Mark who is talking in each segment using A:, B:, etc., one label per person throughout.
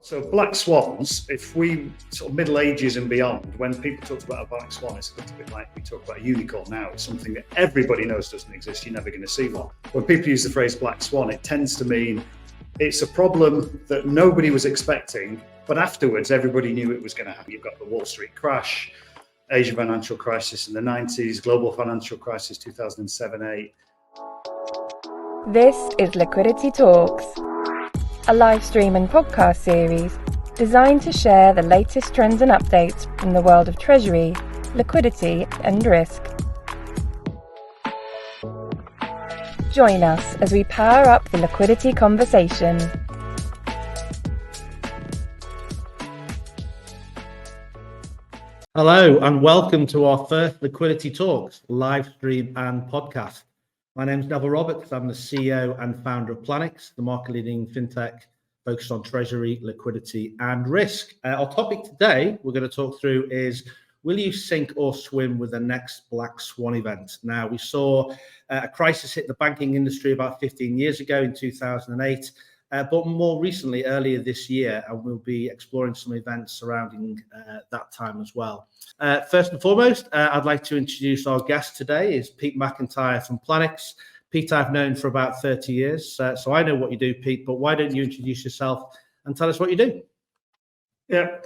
A: So Black Swans, if we sort of Middle Ages and beyond, when people talk about a Black Swan, it's a little bit like we talk about a unicorn now. It's something that everybody knows doesn't exist. You're never going to see one. When people use the phrase Black Swan, it tends to mean it's a problem that nobody was expecting, but afterwards everybody knew it was going to happen. You've got the Wall Street crash, Asian financial crisis in the 90s, global financial crisis 2007-8.
B: This is Liquidity Talks, a live stream and podcast series designed to share the latest trends and updates from the world of treasury, liquidity and risk. Join us as we power up the liquidity conversation.
C: Hello and welcome to our first Liquidity Talks live stream and podcast. My name is Neville Roberts. I'm the CEO and founder of Planixs, the market-leading fintech focused on treasury, liquidity, and risk. Our topic today we're going to talk through is, will you sink or swim with the next Black Swan event? Now, we saw a crisis hit the banking industry about 15 years ago in 2008, but more recently, earlier this year, and we'll be exploring some events surrounding that time as well. First and foremost, I'd like to introduce our guest today is Pete McIntyre from Planixs. Pete, I've known for about 30 years, so I know what you do, Pete, but why don't you introduce yourself and tell us what you do?
A: Yeah,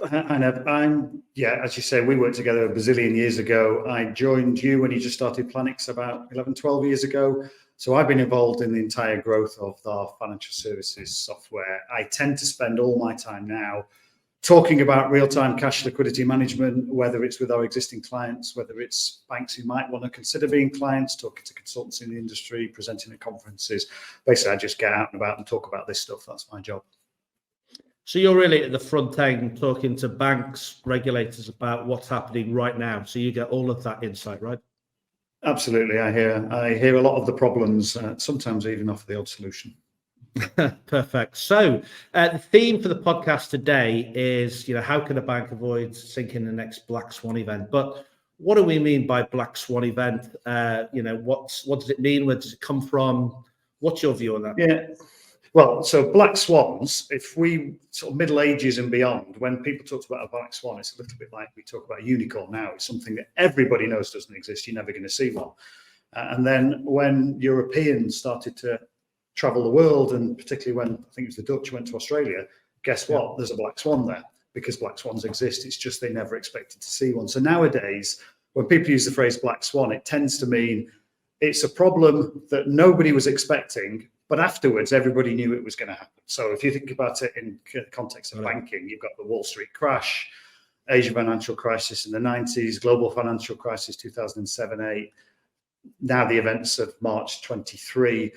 A: as you say, we worked together a bazillion years ago. I joined you when you just started Planixs about 11, 12 years ago. So I've been involved in the entire growth of our financial services software. I tend to spend all my time now talking about real-time cash liquidity management, whether it's with our existing clients, whether it's banks who might want to consider being clients, talking to consultants in the industry, presenting at conferences. Basically, I just get out and about and talk about this stuff. That's my job.
C: So you're really at the front end talking to banks, regulators about what's happening right now. So you get all of that insight, right?
A: Absolutely. I hear a lot of the problems, sometimes even offer the odd solution.
C: Perfect. So the theme for the podcast today is, how can a bank avoid sinking the next Black Swan event? But what do we mean by Black Swan event? What does it mean? Where does it come from? What's your view on that?
A: Yeah. Well, so Black Swans, if we sort of Middle Ages and beyond, when people talk about a Black Swan, it's a little bit like we talk about a unicorn now. It's something that everybody knows doesn't exist. You're never going to see one. And then when Europeans started to travel the world, and particularly when I think it was the Dutch went to Australia, guess what? There's a Black Swan there because Black Swans exist. It's just they never expected to see one. So nowadays, when people use the phrase Black Swan, it tends to mean it's a problem that nobody was expecting, but afterwards, everybody knew it was going to happen. So if you think about it in the context of banking, you've got the Wall Street crash, Asian financial crisis in the 90s, global financial crisis 2007-8, now the events of March 23.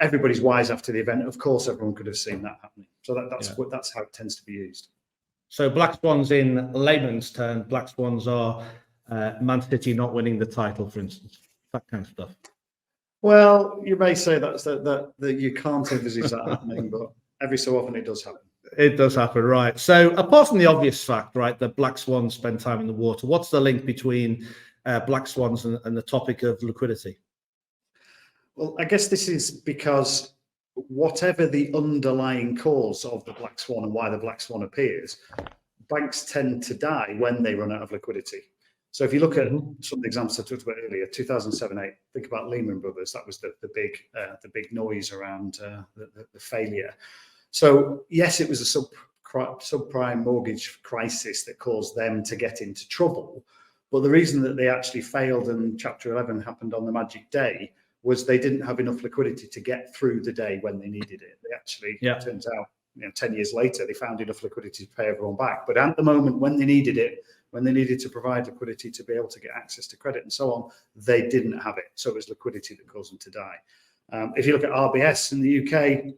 A: Everybody's wise after the event. Of course, everyone could have seen that happening. So that's how it tends to be used. So
C: Black Swans, in layman's terms, Black Swans are Man City not winning the title, for instance, that kind of stuff.
A: Well, you may say that you can't envisage that happening, but every so often it does happen.
C: It does happen, right? So apart from the obvious fact, right, that Black Swans spend time in the water, what's the link between Black Swans and the topic of liquidity?
A: Well, I guess this is because whatever the underlying cause of the Black Swan and why the Black Swan appears, banks tend to die when they run out of liquidity. So if you look at some of the examples I talked about earlier, 2007-8, think about Lehman Brothers. That was the big noise around the failure. So yes, it was a subprime mortgage crisis that caused them to get into trouble. But the reason that they actually failed and Chapter 11 happened on the magic day was they didn't have enough liquidity to get through the day when they needed it. They actually, it turns out, 10 years later, they found enough liquidity to pay everyone back. But at the moment when they needed it, when they needed to provide liquidity to be able to get access to credit and so on, they didn't have it. So it was liquidity that caused them to die. If you look at RBS in the UK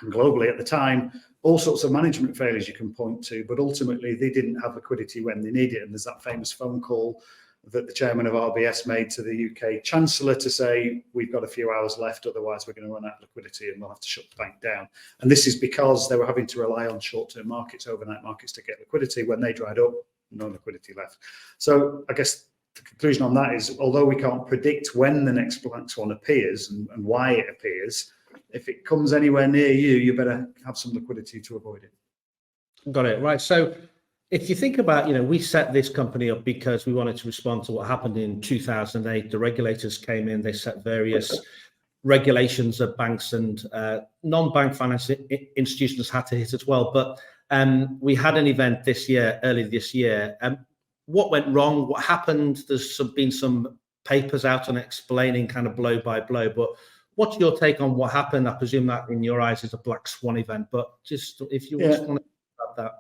A: and globally at the time, all sorts of management failures you can point to, but ultimately they didn't have liquidity when they needed it. And there's that famous phone call that the chairman of RBS made to the UK Chancellor to say, we've got a few hours left, otherwise we're going to run out of liquidity and we'll have to shut the bank down. And this is because they were having to rely on short-term markets, overnight markets to get liquidity. When they dried up, no liquidity left. So I guess the conclusion on that is, although we can't predict when the next Black Swan appears and why it appears, if it comes anywhere near you, you better have some liquidity to avoid it.
C: Got it. Right. So if you think about, we set this company up because we wanted to respond to what happened in 2008. The regulators came in, they set various regulations that banks and non-bank financial institutions had to hit as well. But we had an event early this year. What went wrong? What happened? There's been some papers out on explaining kind of blow by blow, but what's your take on what happened? I presume that in your eyes is a Black Swan event, but just if you just want to talk about that.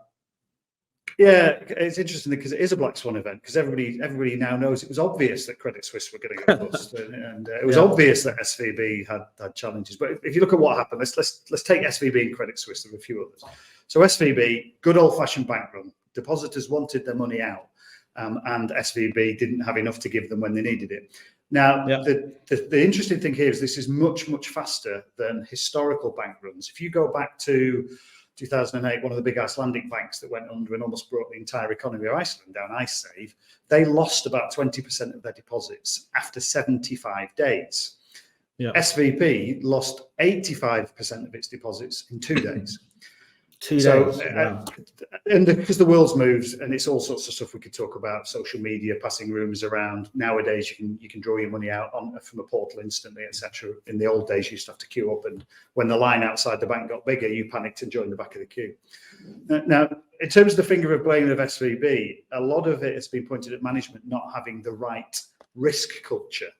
A: Yeah, it's interesting because it is a Black Swan event because everybody now knows it was obvious that Credit Suisse were going to go bust, and it was obvious that SVB had challenges. But if you look at what happened, let's take SVB and Credit Suisse. There were a few others. So SVB, good old-fashioned bank run. Depositors wanted their money out, and SVB didn't have enough to give them when they needed it. Now, the interesting thing here is this is much, much faster than historical bank runs. If you go back to 2008, one of the big Icelandic banks that went under and almost brought the entire economy of Iceland down, IceSave, they lost about 20% of their deposits after 75 days. SVB lost 85% of its deposits in 2 days.
C: 2 days.
A: So, and because the world's moved, and it's all sorts of stuff we could talk about, social media, passing rumors around. Nowadays, you can draw your money out from a portal instantly, etc. In the old days, you used to have to queue up, and when the line outside the bank got bigger, you panicked and joined the back of the queue. Now, in terms of the finger of blame of SVB, a lot of it has been pointed at management not having the right risk culture.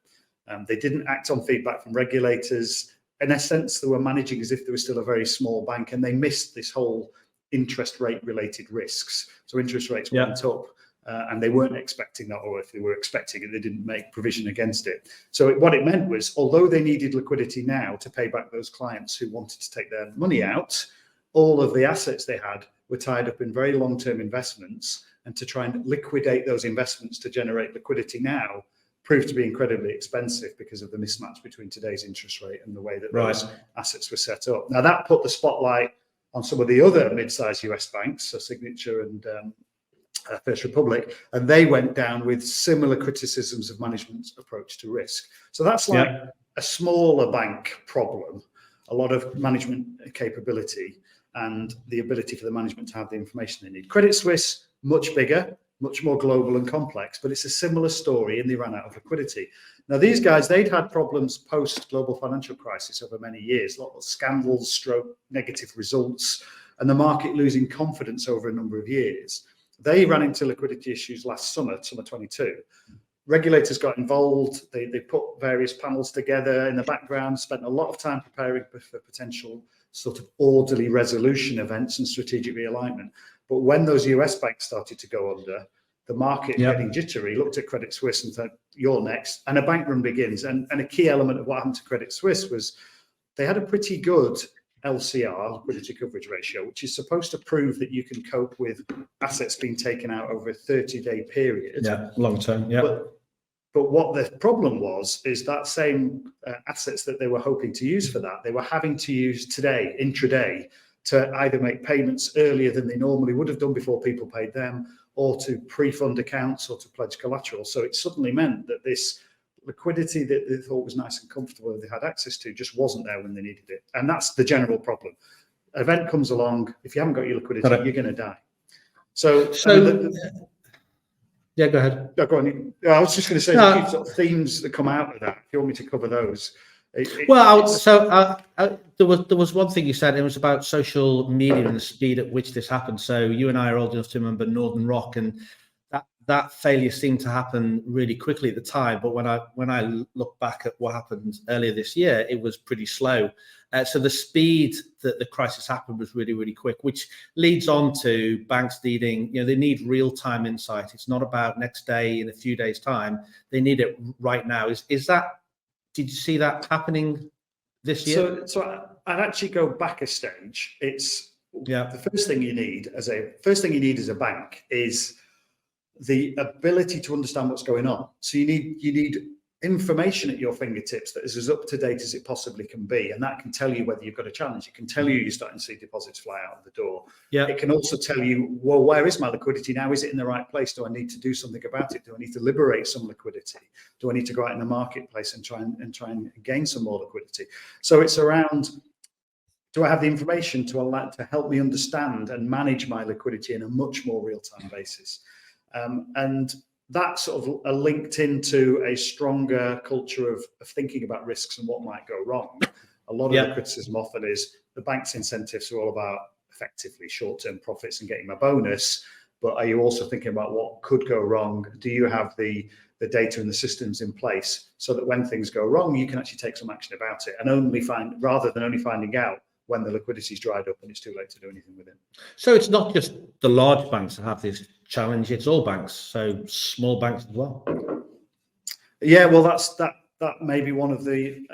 A: They didn't act on feedback from regulators. In essence, they were managing as if they were still a very small bank, and they missed this whole interest rate related risks. So interest rates went up, and they weren't expecting that, or if they were expecting it, they didn't make provision against it. So what it meant was, although they needed liquidity now to pay back those clients who wanted to take their money out, all of the assets they had were tied up in very long-term investments, and to try and liquidate those investments to generate liquidity now proved to be incredibly expensive because of the mismatch between today's interest rate and the way that those assets were set up. Now, that put the spotlight on some of the other mid-sized US banks, so Signature and First Republic, and they went down with similar criticisms of management's approach to risk. So that's like a smaller bank problem, a lot of management capability and the ability for the management to have the information they need. Credit Suisse, much bigger, much more global and complex, but it's a similar story, and they ran out of liquidity. Now, these guys, they'd had problems post-global financial crisis over many years, a lot of scandals, stroke negative results, and the market losing confidence over a number of years. They ran into liquidity issues last summer 22. Regulators got involved. They put various panels together in the background, spent a lot of time preparing for potential sort of orderly resolution events and strategic realignment. But when those US banks started to go under, the market getting jittery, looked at Credit Suisse and thought, you're next. And a bank run begins. And a key element of what happened to Credit Suisse was they had a pretty good LCR, liquidity coverage ratio, which is supposed to prove that you can cope with assets being taken out over a 30-day period.
C: Yeah, long term,
A: But what the problem was is that same assets that they were hoping to use for that, they were having to use today, intraday, to either make payments earlier than they normally would have done before people paid them, or to pre-fund accounts or to pledge collateral. So it suddenly meant that this liquidity that they thought was nice and comfortable that they had access to just wasn't there when they needed it. And that's the general problem. An event comes along, if you haven't got your liquidity, you're going to die. So
C: yeah, go ahead.
A: No, go on. I was just going to say a few sort of themes that come out of that. If you want me to cover those.
C: There was one thing you said. It was about social media and the speed at which this happened. So you and I are old enough to remember Northern Rock, and that failure seemed to happen really quickly at the time. But when I look back at what happened earlier this year, it was pretty slow. So the speed that the crisis happened was really, really quick, which leads on to banks needing, they need real-time insight. It's not about next day in a few days' time. They need it right now. Did you see that happening this year?
A: So I'd actually go back a stage. It's the first thing you need as a bank is the ability to understand what's going on. So you need information at your fingertips that is as up to date as it possibly can be, and that can tell you whether you've got a challenge. It can tell you you're starting to see deposits fly out of the door. It can also tell you, well, where is my liquidity now? Is it in the right place? Do I need to do something about it? Do I need to liberate some liquidity? Do I need to go out in the marketplace and try and gain some more liquidity? So it's around do I have the information to help me understand and manage my liquidity in a much more real-time basis? And that sort of are linked into a stronger culture of thinking about risks and what might go wrong. A lot of the criticism often is the bank's incentives are all about effectively short-term profits and getting my bonus, but are you also thinking about what could go wrong? Do you have the data and the systems in place so that when things go wrong, you can actually take some action about it and rather than only finding out when the liquidity's dried up and it's too late to do anything with it.
C: So it's not just the large banks that have this challenge, it's all banks, so small banks as well.
A: Yeah, well, that may be one of the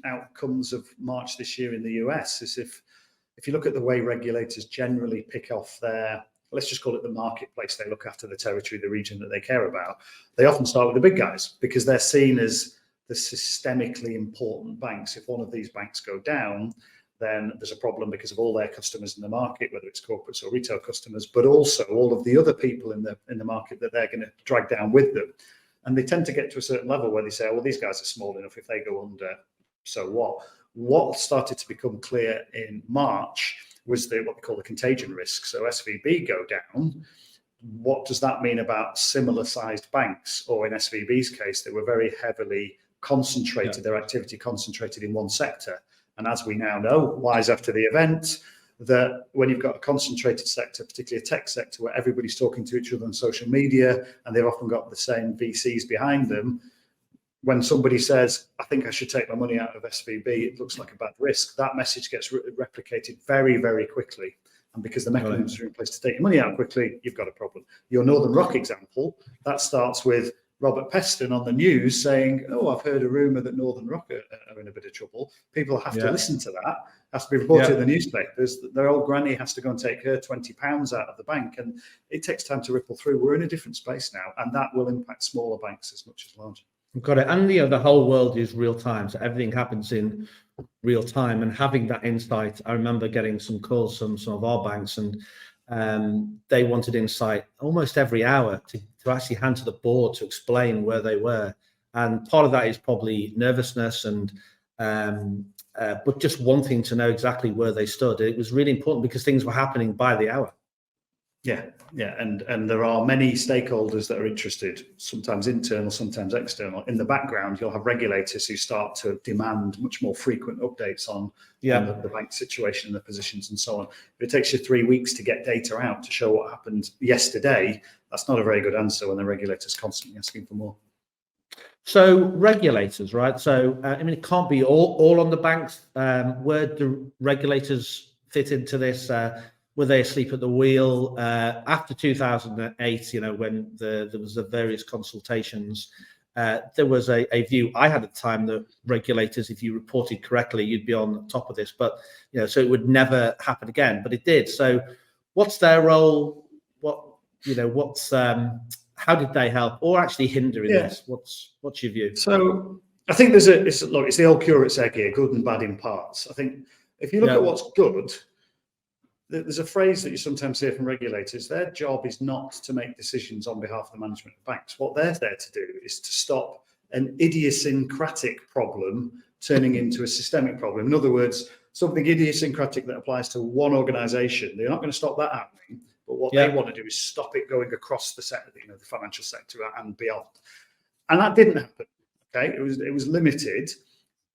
A: outcomes of March this year in the US, is if you look at the way regulators generally pick off their, let's just call it the marketplace, they look after the territory, the region that they care about, they often start with the big guys because they're seen as the systemically important banks. If one of these banks go down, then there's a problem because of all their customers in the market, whether it's corporates or retail customers, but also all of the other people in the market that they're going to drag down with them. And they tend to get to a certain level where they say, well, these guys are small enough, if they go under, so what? What started to become clear in March was what they call the contagion risk. So SVB go down. What does that mean about similar sized banks? Or in SVB's case, they were very heavily concentrated, their activity concentrated in one sector. And as we now know, wise after the event, that when you've got a concentrated sector, particularly a tech sector, where everybody's talking to each other on social media and they've often got the same VCs behind them, when somebody says, I think I should take my money out of SVB, it looks like a bad risk, that message gets replicated very, very quickly. And because the mechanisms are in place to take your money out quickly, you've got a problem. Your Northern Rock example, that starts with Robert Peston on the news saying, oh, I've heard a rumour that Northern Rock are in a bit of trouble. People have to listen to that. Has to be reported in the newspapers. Their old granny has to go and take her £20 out of the bank. And it takes time to ripple through. We're in a different space now, and that will impact smaller banks as much as larger.
C: Got it. And the whole world is real time. So everything happens in real time. And having that insight, I remember getting some calls from some of our banks, and they wanted insight almost every hour to actually hand to the board to explain where they were. And part of that is probably nervousness and but just wanting to know exactly where they stood. It was really important because things were happening by the hour.
A: Yeah. And there are many stakeholders that are interested, sometimes internal, sometimes external. In the background, you'll have regulators who start to demand much more frequent updates on the bank situation, the positions and so on. If it takes you 3 weeks to get data out to show what happened yesterday, that's not a very good answer when the regulator's constantly asking for more.
C: So regulators, right? So, I mean, it can't be all on the banks. Where do regulators fit into this? Were they asleep at the wheel? After 2008, when there was the various consultations, there was a view I had at the time that regulators, if you reported correctly, you'd be on top of this. But, so it would never happen again. But it did. So what's their role? How did they help or actually hinder in this? What's your view?
A: So I think it's the old curate's egg here, good and bad in parts. I think if you look at what's good, there's a phrase that you sometimes hear from regulators. Their job is not to make decisions on behalf of the management of banks. What they're there to do is to stop an idiosyncratic problem turning into a systemic problem. In other words, something idiosyncratic that applies to one organization, they're not going to stop that happening. But what they want to do is stop it going across the sector, the financial sector and beyond. And that didn't happen. Okay, it was limited.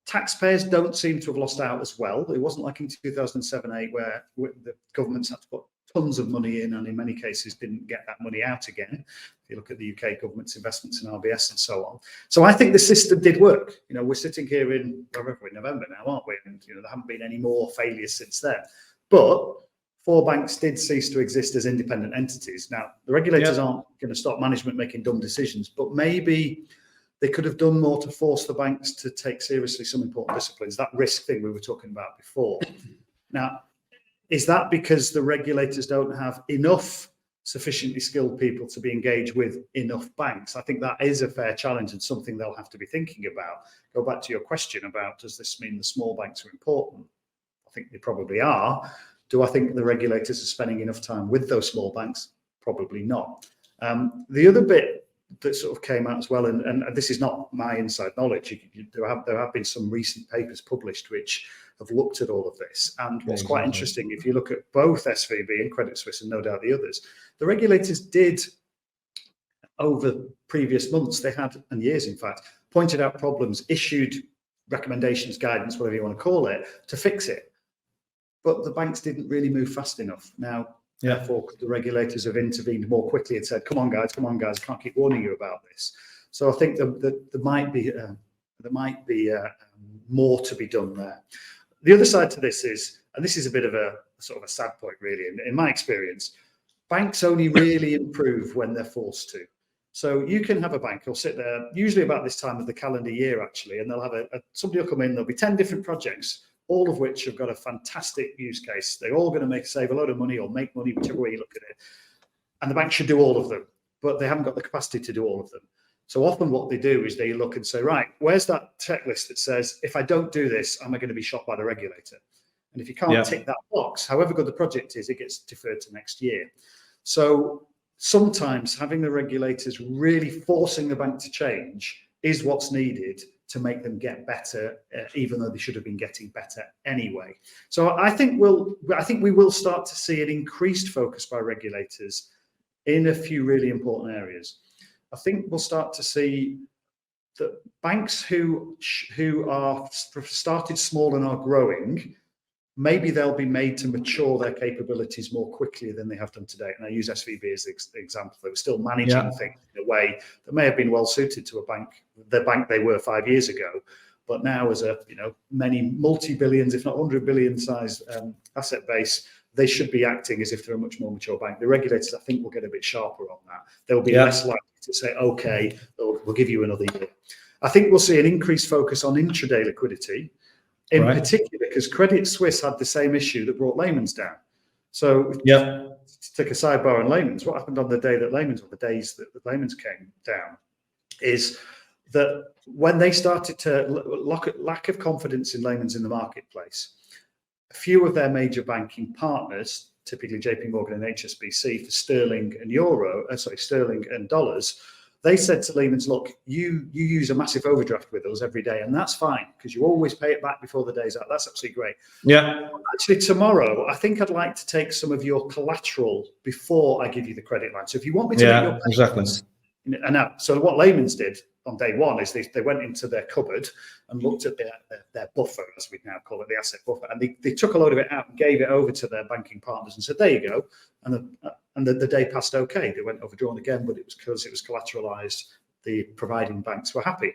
A: Taxpayers don't seem to have lost out as well. It wasn't like in 2007-8 where the governments had to put tons of money in and in many cases didn't get that money out again. If you look at the UK government's investments in RBS and so on. So I think the system did work. We're sitting here in November now, aren't we? And there haven't been any more failures since then. But 4 banks did cease to exist as independent entities. Now, the regulators aren't going to stop management making dumb decisions, but maybe they could have done more to force the banks to take seriously some important disciplines, that risk thing we were talking about before. Now, is that because the regulators don't have enough sufficiently skilled people to be engaged with enough banks? I think that is a fair challenge and something they'll have to be thinking about. Go back to your question about, does this mean the small banks are important? I think they probably are. Do I think the regulators are spending enough time with those small banks? Probably not. The other bit that sort of came out as well, and this is not my inside knowledge. There have been some recent papers published which have looked at all of this. And what's quite interesting, if you look at both SVB and Credit Suisse, and no doubt the others, the regulators did, over previous months, they had, and years in fact, pointed out problems, issued recommendations, guidance, whatever you want to call it, to fix it. But the banks didn't really move fast enough. Now, therefore, the regulators have intervened more quickly and said, come on guys, I can't keep warning you about this. So I think that there might be more to be done there. The other side to this is, and this is a bit of a sort of a sad point really, in my experience, banks only really improve when they're forced to. So you can have a bank who'll sit there, usually about this time of the calendar year actually, and they'll have somebody will come in, there'll be 10 different projects, all of which have got a fantastic use case. They're all going to save a load of money or make money, whichever way you look at it. And the bank should do all of them, but they haven't got the capacity to do all of them. So often what they do is they look and say, right, where's that checklist that says, if I don't do this, am I going to be shot by the regulator? And if you can't tick that box, however good the project is, it gets deferred to next year. So sometimes having the regulators really forcing the bank to change is what's needed to make them get better, even though they should have been getting better anyway. So I think we will start to see an increased focus by regulators in a few really important areas. I think we'll start to see that banks who are started small and are growing, maybe they'll be made to mature their capabilities more quickly than they have done today. And I use SVB as the example. They were still managing things in a way that may have been well suited to the bank they were 5 years ago. But now, as many multi-billions, if not 100 billion size asset base, they should be acting as if they're a much more mature bank. The regulators, I think, will get a bit sharper on that. They'll be less likely to say, okay, we'll give you another year. I think we'll see an increased focus on intraday liquidity, in particular, because Credit Suisse had the same issue that brought Lehman's down. So to take a sidebar on Lehman's, what happened on the day that Lehman's, or the days that Lehman's came down, is that when they started to lack of confidence in Lehman's in the marketplace, a few of their major banking partners, typically JP Morgan and HSBC for sterling and dollars, they said to Lehman's, look, you use a massive overdraft with us every day, and that's fine because you always pay it back before the day's out. That's absolutely great. Yeah. Actually, tomorrow, I think I'd like to take some of your collateral before I give you the credit line. So if you want me to make your payments, and now, so what Lehman's did on day one is they went into their cupboard and looked at their buffer, as we now call it, the asset buffer, and they took a load of it out and gave it over to their banking partners and said, there you go. And the day passed okay. They went overdrawn again, but it was because it was collateralized. The providing banks were happy.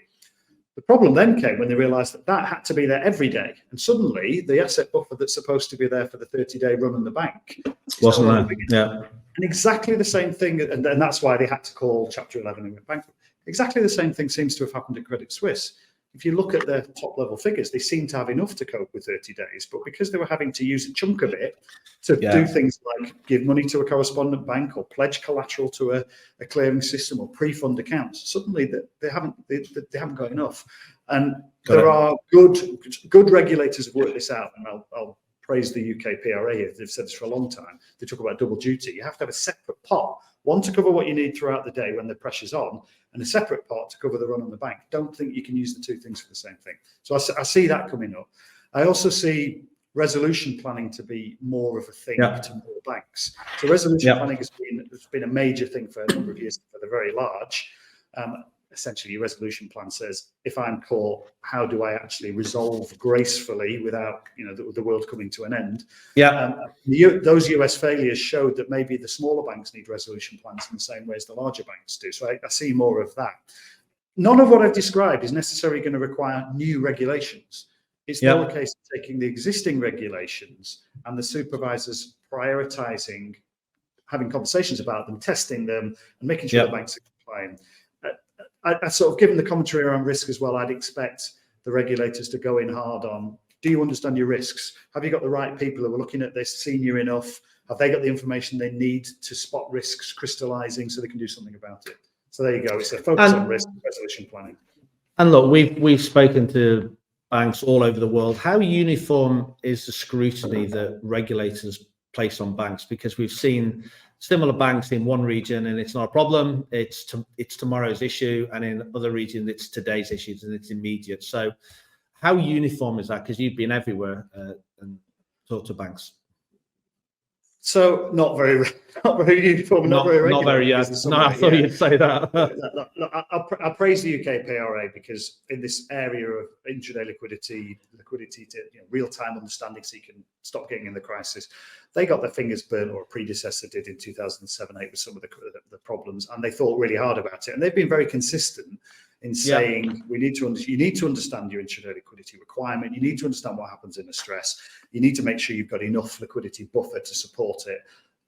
A: The problem then came when they realized that had to be there every day. And suddenly the asset buffer that's supposed to be there for the 30-day run on the bank wasn't there. Yeah. And exactly the same thing, and that's why they had to call Chapter 11 and went bankrupt. Exactly the same thing seems to have happened at Credit Suisse. If you look at their top level figures, they seem to have enough to cope with 30 days, but because they were having to use a chunk of it to do things like give money to a correspondent bank or pledge collateral to a clearing system or pre-fund accounts, suddenly they haven't got enough. And there are good regulators have worked this out, and I'll praise the UK PRA here. They've said this for a long time. They talk about double duty. You have to have a separate pot, one to cover what you need throughout the day when the pressure's on, and a separate pot to cover the run on the bank. Don't think you can use the two things for the same thing. So I see that coming up. I also see resolution planning to be more of a thing to more banks. So resolution planning has been a major thing for a number of years for the very large. Essentially, your resolution plan says, if I'm caught, how do I actually resolve gracefully without the world coming to an end? Those US failures showed that maybe the smaller banks need resolution plans in the same way as the larger banks do. So I see more of that. None of what I've described is necessarily going to require new regulations. It's still a case of taking the existing regulations and the supervisors prioritizing, having conversations about them, testing them, and making sure the banks are compliant. I sort of, given the commentary around risk as well, I'd expect the regulators to go in hard on, do you understand your risks? Have you got the right people who are looking at this, senior enough? Have they got the information they need to spot risks crystallizing so they can do something about it? So there you go. It's a focus on risk and resolution planning.
C: And look, we've spoken to banks all over the world. How uniform is the scrutiny that regulators place on banks? Because we've seen similar banks in one region and it's not a problem, it's tomorrow's issue, and in other regions it's today's issues and it's immediate. So how uniform is that? Because you've been everywhere and talked to banks.
A: So not very uniform, not very regular.
C: Not very, yeah. No, I thought you'd say that.
A: Look, I praise the UK PRA because in this area of intraday liquidity to real-time understanding, so you can stop getting in the crisis, they got their fingers burnt, or a predecessor did in 2007-8 with some of the problems, and they thought really hard about it, and they've been very consistent in saying you need to understand your intraday liquidity requirement. You need to understand what happens in a stress. You need to make sure you've got enough liquidity buffer to support it.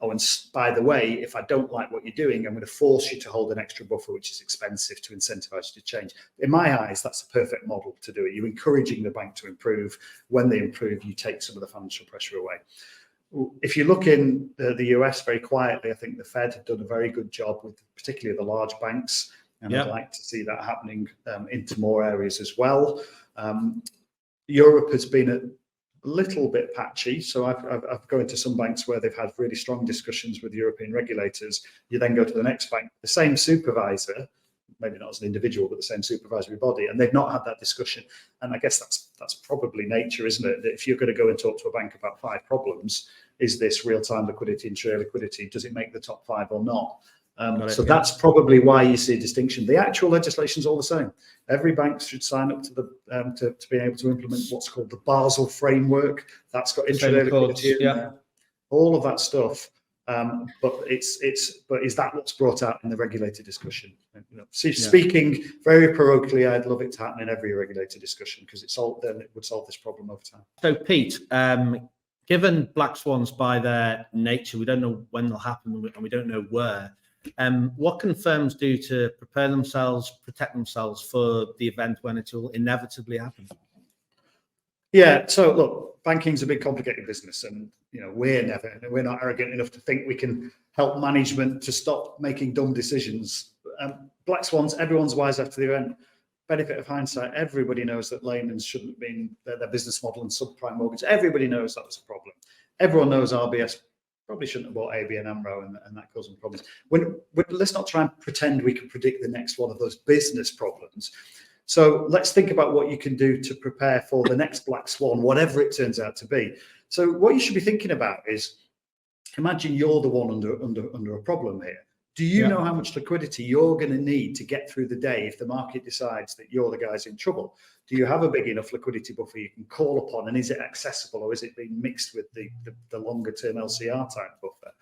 A: Oh, and by the way, if I don't like what you're doing, I'm going to force you to hold an extra buffer, which is expensive, to incentivize you to change. In my eyes, that's a perfect model to do it. You're encouraging the bank to improve. When they improve, you take some of the financial pressure away. If you look in the US very quietly, I think the Fed have done a very good job with particularly the large banks. And I'd like to see that happening into more areas as well. Europe has been a little bit patchy. So I've gone into some banks where they've had really strong discussions with European regulators. You then go to the next bank, the same supervisor, maybe not as an individual, but the same supervisory body, and they've not had that discussion. And I guess that's probably nature, isn't it? That if you're going to go and talk to a bank about 5 problems, is this real-time liquidity, intraday liquidity, does it make the top 5 or not? That's probably why you see a distinction. The actual legislation is all the same. Every bank should sign up to the to be able to implement what's called the Basel framework. That's got intraday liquidity in there, all of that stuff. But is that what's brought out in the regulator discussion? Speaking very parochially, I'd love it to happen in every regulator discussion because then it would solve this problem over time.
C: So Pete, given black swans by their nature, we don't know when they'll happen and we don't know where. What can firms do to prepare themselves, protect themselves for the event when it will inevitably happen?
A: Yeah, so look, banking's a big complicated business, and we're not arrogant enough to think we can help management to stop making dumb decisions. Black swans, everyone's wise after the event. Benefit of hindsight, everybody knows that Lehman's shouldn't have been their business model and subprime mortgage. Everybody knows that was a problem. Everyone knows RBS probably shouldn't have bought ABN AMRO, and that caused them problems. Let's not try and pretend we can predict the next one of those business problems. So let's think about what you can do to prepare for the next black swan, whatever it turns out to be. So what you should be thinking about is, imagine you're the one under a problem here. Do you know how much liquidity you're going to need to get through the day if the market decides that you're the guys in trouble? Do you have a big enough liquidity buffer you can call upon, and is it accessible, or is it being mixed with the longer term LCR type buffer,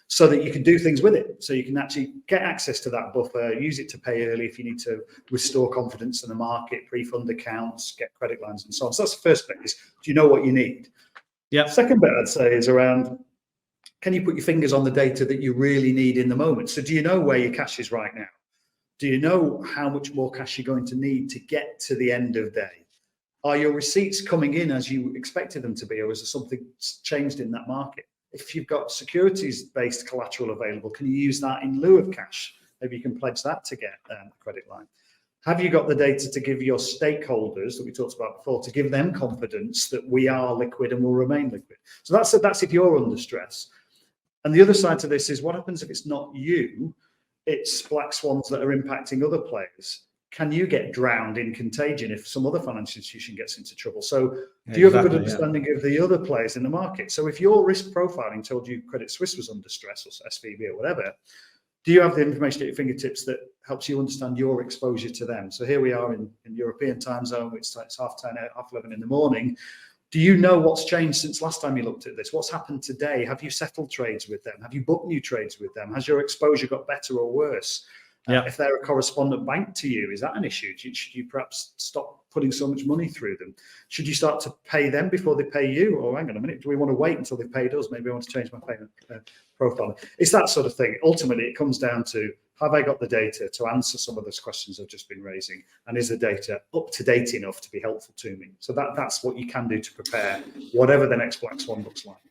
A: so that you can do things with it? So you can actually get access to that buffer, use it to pay early if you need to restore confidence in the market, pre-fund accounts, get credit lines and so on. So that's the first bit, is do you know what you need? Yeah. Second bit I'd say is around, can you put your fingers on the data that you really need in the moment? So do you know where your cash is right now? Do you know how much more cash you're going to need to get to the end of day? Are your receipts coming in as you expected them to be, or is there something changed in that market? If you've got securities-based collateral available, can you use that in lieu of cash? Maybe you can pledge that to get a credit line. Have you got the data to give your stakeholders that we talked about before, to give them confidence that we are liquid and will remain liquid? So that's if you're under stress. And the other side to this is, what happens if it's not you, it's black swans that are impacting other players? Can you get drowned in contagion if some other financial institution gets into trouble? So do you have a good understanding of the other players in the market? So if your risk profiling told you Credit Suisse was under stress, or SVB or whatever, do you have the information at your fingertips that helps you understand your exposure to them? So here we are in European time zone, it's 10:30, 11 in the morning. Do you know what's changed since last time you looked at this? What's happened today? Have you settled trades with them? Have you booked new trades with them? Has your exposure got better or worse? If they're a correspondent bank to you, is that an issue? Should you perhaps stop putting so much money through them? Should you start to pay them before they pay you? Or hang on a minute, do we want to wait until they've paid us? Maybe I want to change my payment profile. It's that sort of thing. Ultimately, it comes down to, have I got the data to answer some of those questions I've just been raising? And is the data up to date enough to be helpful to me? So that's what you can do to prepare whatever the next black swan looks like.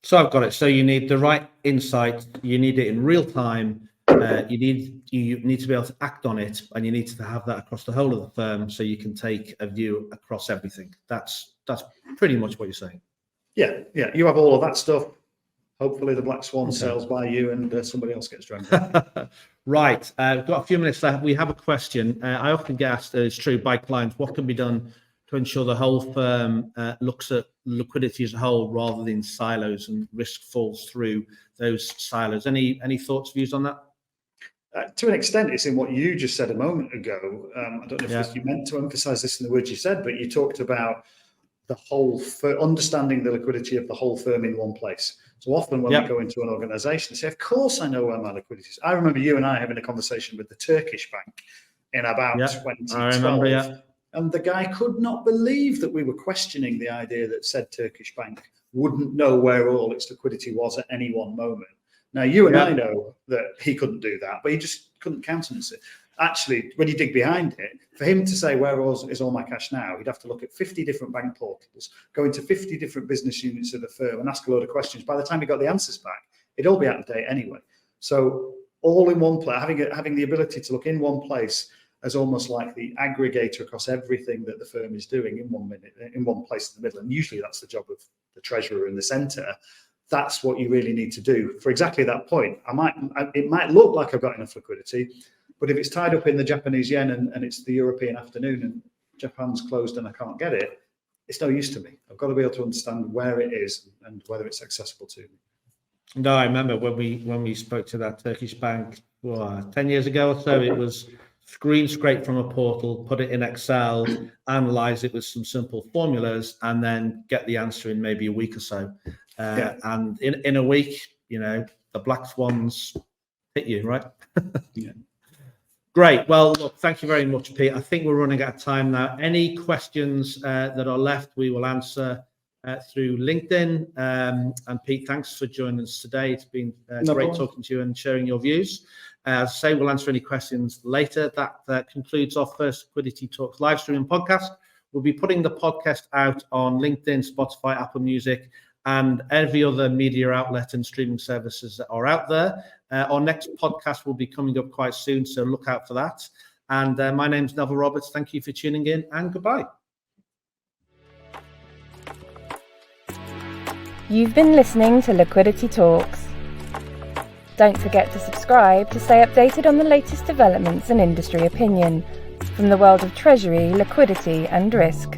C: So I've got it. So you need the right insight. You need it in real time. You need to be able to act on it, and you need to have that across the whole of the firm, so you can take a view across everything. That's pretty much what you're saying.
A: Yeah. You have all of that stuff. hopefully the Black Swan sails by you and somebody else gets drowned.
C: Right. We've got a few minutes left. We have a question. I often get asked, it's true, by clients, what can be done to ensure the whole firm looks at liquidity as a whole rather than silos, and risk falls through those silos? Any thoughts, views on that?
A: To an extent, it's in what you just said a moment ago. I don't know if you meant to emphasize this in the words you said, but you talked about the whole understanding the liquidity of the whole firm in one place. So often when we go into an organization, they say, of course I know where my liquidity is. I remember you and I having a conversation with the Turkish bank in about 2012.
C: I remember,
A: and the guy could not believe that we were questioning the idea that said Turkish bank wouldn't know where all its liquidity was at any one moment. Now, you and I know that he couldn't do that, but he just couldn't countenance it. Actually, when you dig behind it, for him to say where is all my cash now, he'd have to look at 50 different bank portals, go into 50 different business units of the firm and ask a load of questions. By the time he got the answers back, it'd all be out of date anyway. So all in one place, having the ability to look in one place as almost like the aggregator across everything that the firm is doing in one place in the middle. And usually that's the job of the treasurer in the center. That's what you really need to do for exactly that point. It might look like I've got enough liquidity, but if it's tied up in the Japanese yen and it's the European afternoon and Japan's closed and I can't get it, it's no use to me. I've got to be able to understand where it is and whether it's accessible to me.
C: No, I remember when we spoke to that Turkish bank 10 years ago or so, it was screen scrape from a portal, put it in Excel, analyze it with some simple formulas, and then get the answer in maybe a week or so. And in a week, the Black Swans hit you, right? Great. Well, look, thank you very much, Pete. I think we're running out of time now. Any questions that are left, we will answer through LinkedIn. And Pete, thanks for joining us today. It's been great talking to you and sharing your views. As I say, we'll answer any questions later. That concludes our first Liquidity Talks live streaming podcast. We'll be putting the podcast out on LinkedIn, Spotify, Apple Music, and every other media outlet and streaming services that are out there. Our next podcast will be coming up quite soon, so look out for that. And my name's Neville Roberts. Thank you for tuning in, and goodbye.
B: You've been listening to Liquidity Talks. Don't forget to subscribe to stay updated on the latest developments and industry opinion from the world of treasury, liquidity and risk.